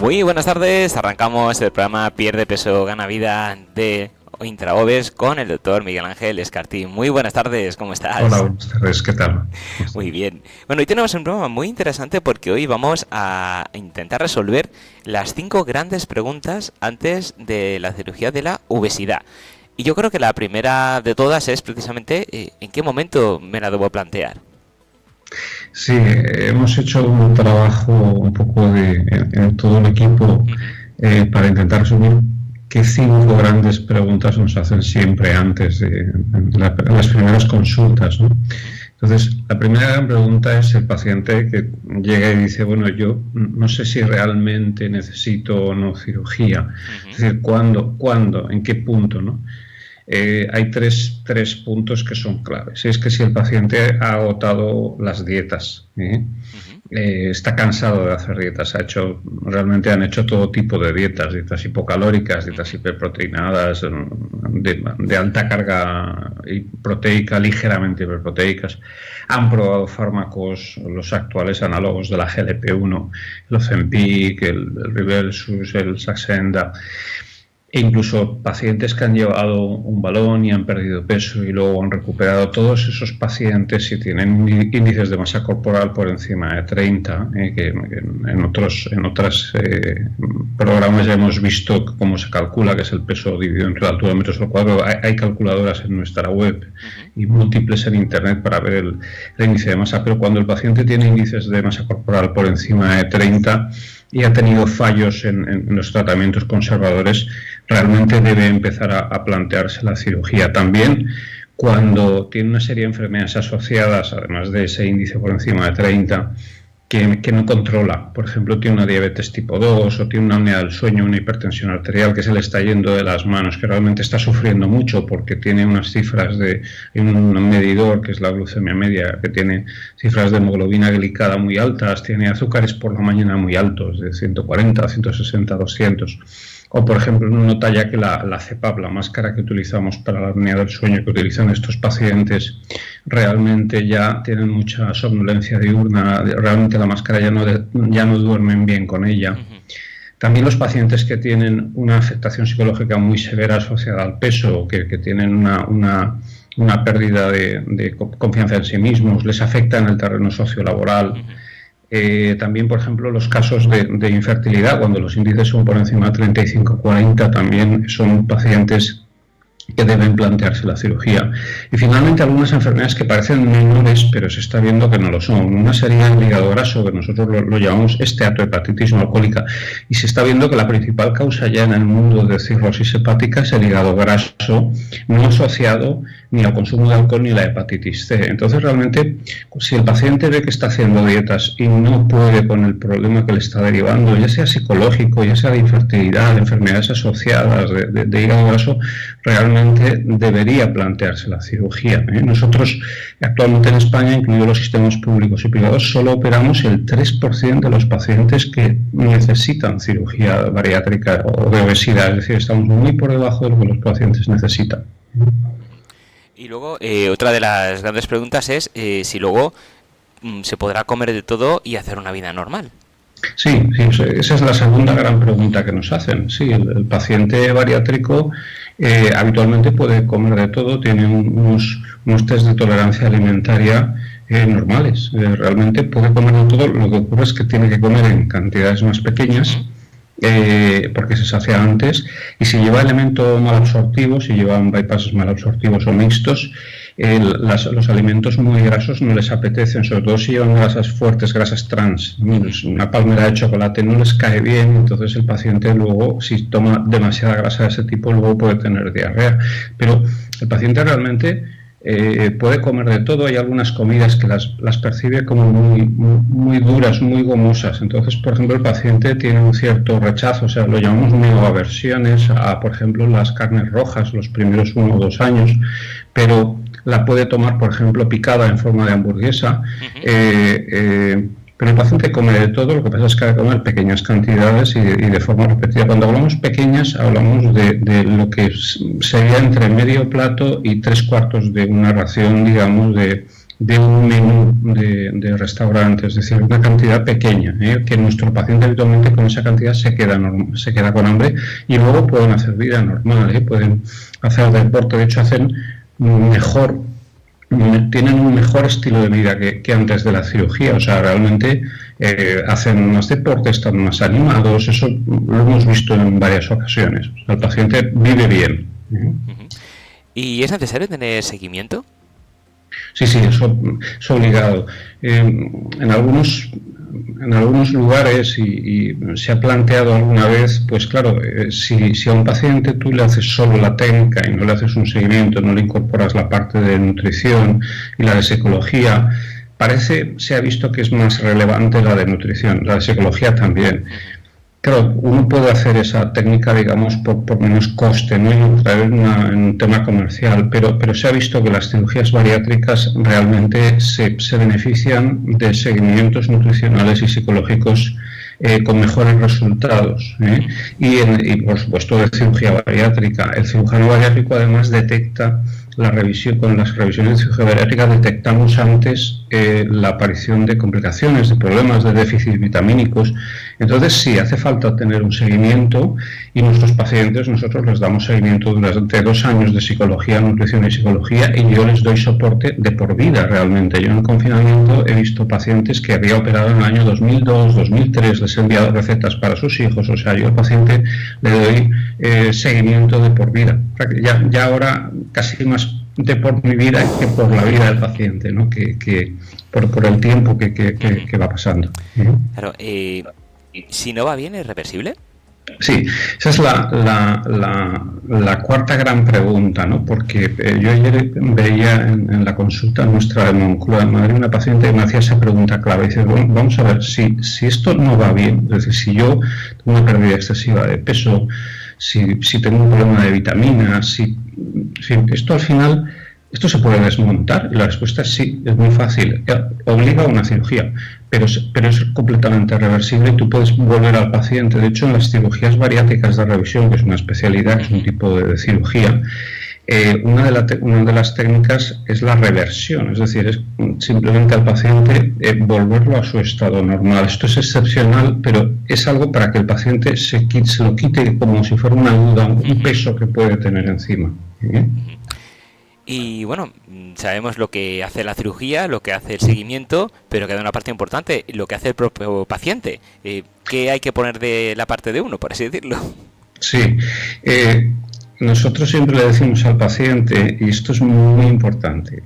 Muy buenas tardes, arrancamos el programa Pierde Peso, Gana Vida de Intraoves con el doctor Miguel Ángel Escartín. Muy buenas tardes, ¿cómo estás? Hola, buenas tardes, ¿qué tal? Muy bien. Bueno, hoy tenemos un programa muy interesante porque hoy vamos a intentar resolver las 5 grandes preguntas antes de la cirugía de la obesidad. Y yo creo que la primera de todas es precisamente ¿en qué momento me la debo plantear? Sí, hemos hecho un trabajo un poco en todo el equipo para intentar resumir qué 5 grandes preguntas nos hacen siempre antes de las primeras consultas, ¿no? Entonces, la primera gran pregunta es el paciente que llega y dice, bueno, yo no sé si realmente necesito o no cirugía. Es decir, ¿cuándo? ¿En qué punto, no? Hay tres puntos que son claves. Es que si el paciente ha agotado las dietas, está cansado de hacer dietas, realmente han hecho todo tipo de dietas hipocalóricas, dietas hiperproteinadas, de alta carga proteica, ligeramente hiperproteicas. Han probado fármacos, los actuales análogos de la GLP-1, el Ozempic, el Rybelsus, el Saxenda. E incluso pacientes que han llevado un balón y han perdido peso y luego han recuperado. Todos esos pacientes, si tienen índices de masa corporal por encima de 30, que en otros programas ya hemos visto cómo se calcula, que es el peso dividido entre la altura de metros al cuadrado. Hay calculadoras en nuestra web y múltiples en internet para ver el índice de masa, pero cuando el paciente tiene índices de masa corporal por encima de 30 y ha tenido fallos en los tratamientos conservadores, realmente debe empezar a plantearse la cirugía. También cuando tiene una serie de enfermedades asociadas, además de ese índice por encima de 30, que no controla. Por ejemplo, tiene una diabetes tipo 2 o tiene una apnea del sueño, una hipertensión arterial que se le está yendo de las manos, que realmente está sufriendo mucho porque tiene unas cifras un medidor que es la glucemia media, que tiene cifras de hemoglobina glicada muy altas, tiene azúcares por la mañana muy altos, de 140, 160, 200. O, por ejemplo, nota ya que la CPAP, la máscara que utilizamos para la apnea del sueño que utilizan estos pacientes, realmente ya tienen mucha somnolencia diurna, realmente la máscara ya no duermen bien con ella. También los pacientes que tienen una afectación psicológica muy severa asociada al peso, que tienen una pérdida de confianza en sí mismos, les afecta en el terreno sociolaboral. También, por ejemplo, los casos de infertilidad, cuando los índices son por encima de 35-40, también son pacientes que deben plantearse la cirugía. Y finalmente, algunas enfermedades que parecen menores, pero se está viendo que no lo son. Una sería el hígado graso, que nosotros lo llamamos esteatohepatitis no alcohólica, y se está viendo que la principal causa ya en el mundo de cirrosis hepática es el hígado graso, no asociado ni al consumo de alcohol ni a la hepatitis C. Entonces, realmente, si el paciente ve que está haciendo dietas y no puede con el problema que le está derivando, ya sea psicológico, ya sea de infertilidad, de enfermedades asociadas, de hígado graso, realmente debería plantearse la cirugía. Nosotros actualmente en España, incluidos los sistemas públicos y privados, solo operamos el 3% de los pacientes que necesitan cirugía bariátrica o de obesidad, es decir, estamos muy por debajo de lo que los pacientes necesitan. Y luego, otra de las grandes preguntas es si luego se podrá comer de todo y hacer una vida normal. Sí, esa es la segunda gran pregunta que nos hacen. Sí, el paciente bariátrico habitualmente puede comer de todo, tiene unos test de tolerancia alimentaria normales. Realmente puede comer de todo, lo que ocurre es que tiene que comer en cantidades más pequeñas, porque se sacia antes, y si lleva elementos malabsortivos, si llevan bypasses malabsortivos o mixtos, los alimentos muy grasos no les apetecen, sobre todo si llevan grasas fuertes, grasas trans. Una palmera de chocolate no les cae bien, entonces el paciente luego, si toma demasiada grasa de ese tipo, luego puede tener diarrea. Pero el paciente realmente puede comer de todo. Hay algunas comidas que las percibe como muy duras, muy gomosas. Entonces, por ejemplo, el paciente tiene un cierto rechazo, o sea, lo llamamos neoaversiones a, por ejemplo, las carnes rojas los primeros 1 o 2 años, pero la puede tomar, por ejemplo, picada en forma de hamburguesa. Pero el paciente come de todo, lo que pasa es que hay que comer pequeñas cantidades y de forma repetida. Cuando hablamos pequeñas, hablamos de lo que sería entre medio plato y 3/4 de una ración, digamos, de de un menú de restaurante, es decir, una cantidad pequeña, que nuestro paciente habitualmente con esa cantidad se queda con hambre y luego pueden hacer vida normal, pueden hacer deporte, de hecho tienen un mejor estilo de vida que antes de la cirugía, o sea, realmente hacen más deporte, están más animados, eso lo hemos visto en varias ocasiones. O sea, el paciente vive bien. ¿Y es necesario tener seguimiento? Sí, eso es obligado. En algunos lugares, y se ha planteado alguna vez, pues claro, si a un paciente tú le haces solo la técnica y no le haces un seguimiento, no le incorporas la parte de nutrición y la de psicología, se ha visto que es más relevante la de nutrición, la de psicología también. Claro, uno puede hacer esa técnica, digamos, por menos coste, ¿no? Y traer en un tema comercial, pero se ha visto que las cirugías bariátricas realmente se benefician de seguimientos nutricionales y psicológicos con mejores resultados. Y por supuesto, de cirugía bariátrica. El cirujano bariátrico además detecta con las revisiones de cirugía bariátrica detectamos antes la aparición de complicaciones, de problemas de déficit vitamínicos. Entonces sí, hace falta tener un seguimiento y nosotros les damos seguimiento durante 2 años de psicología, nutrición y psicología y yo les doy soporte de por vida realmente. Yo en el confinamiento he visto pacientes que había operado en el año 2002, 2003, les he enviado recetas para sus hijos, o sea, yo al paciente le doy seguimiento de por vida. Ya ahora casi más de por mi vida que por la vida del paciente, ¿no? que por el tiempo que va pasando. Claro, si no va bien, ¿es reversible? Sí, esa es la cuarta gran pregunta, ¿no? Porque yo ayer veía en la consulta nuestra de Moncloa de Madrid una paciente que me hacía esa pregunta clave. Dice, bueno, vamos a ver, si esto no va bien, es decir, si yo tengo una pérdida excesiva de peso, si tengo un problema de vitaminas, esto al final, ¿esto se puede desmontar? Y la respuesta es sí, es muy fácil. Obliga a una cirugía, pero es completamente reversible y tú puedes volver al paciente. De hecho, en las cirugías bariátricas de revisión, que es una especialidad, que es un tipo de cirugía, una de las técnicas es la reversión, es decir, es simplemente al paciente volverlo a su estado normal. Esto es excepcional, pero es algo para que el paciente se lo quite como si fuera una duda, un peso que puede tener encima. Y bueno, sabemos lo que hace la cirugía, lo que hace el seguimiento, pero queda una parte importante, lo que hace el propio paciente. ¿Qué hay que poner de la parte de uno, por así decirlo? Sí, nosotros siempre le decimos al paciente, y esto es muy importante,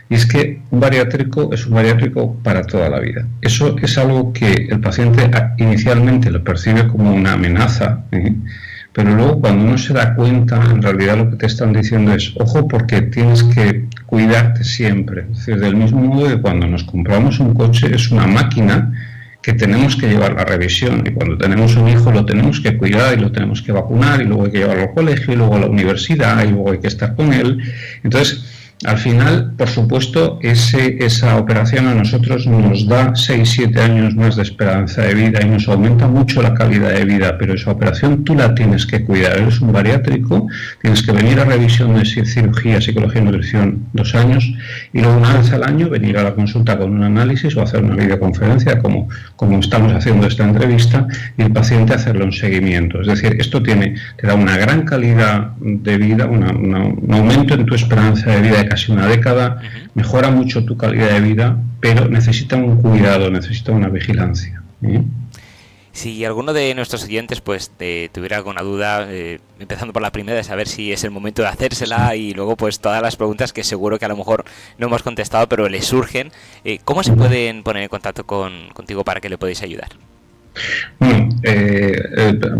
y es que un bariátrico es un bariátrico para toda la vida. Eso es algo que el paciente inicialmente lo percibe como una amenaza, pero luego cuando uno se da cuenta, en realidad lo que te están diciendo es, ojo, porque tienes que cuidarte siempre. Es decir, del mismo modo que cuando nos compramos un coche es una máquina que tenemos que llevar a revisión, y cuando tenemos un hijo lo tenemos que cuidar y lo tenemos que vacunar y luego hay que llevarlo al colegio y luego a la universidad y luego hay que estar con él. Entonces, al final, por supuesto, esa operación a nosotros nos da 6-7 años más de esperanza de vida y nos aumenta mucho la calidad de vida, pero esa operación tú la tienes que cuidar. Eres un bariátrico, tienes que venir a revisión de cirugía, psicología y nutrición 2 años y luego una vez al año venir a la consulta con un análisis o hacer una videoconferencia como estamos haciendo esta entrevista y el paciente hacerle un seguimiento. Es decir, esto te da una gran calidad de vida, un aumento en tu esperanza de vida de casi una década, mejora mucho tu calidad de vida, pero necesita un cuidado, necesita una vigilancia. Si alguno de nuestros oyentes pues tuviera alguna duda, empezando por la primera, de saber si es el momento de hacérsela y luego pues todas las preguntas que seguro que a lo mejor no hemos contestado pero le surgen, ¿cómo se pueden poner en contacto contigo para que le podáis ayudar? Bueno,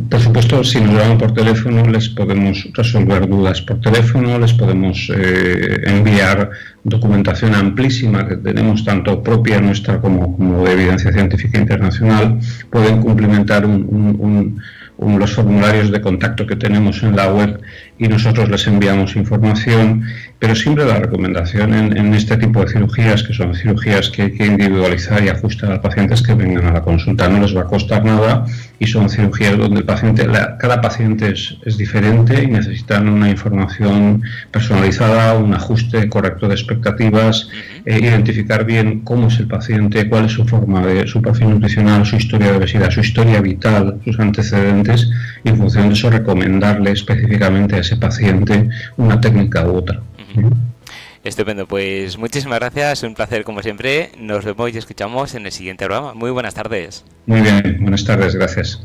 por supuesto, si nos llaman por teléfono les podemos resolver dudas por teléfono, les podemos enviar documentación amplísima que tenemos, tanto propia nuestra como de evidencia científica internacional. Pueden cumplimentar los formularios de contacto que tenemos en la web y nosotros les enviamos información. pero siempre la recomendación en este tipo de cirugías, que son cirugías que hay que individualizar y ajustar a pacientes que vengan a la consulta, no les va a costar nada y son cirugías donde el paciente, cada paciente es diferente y necesitan una información personalizada, un ajuste correcto de expectativas, identificar bien cómo es el paciente, cuál es su forma de su perfil nutricional, su historia de obesidad, su historia vital, sus antecedentes, y en función de eso recomendarle específicamente a ese paciente una técnica u otra. Estupendo, pues muchísimas gracias, un placer como siempre. Nos vemos y escuchamos en el siguiente programa. Muy buenas tardes. Muy bien, buenas tardes, gracias.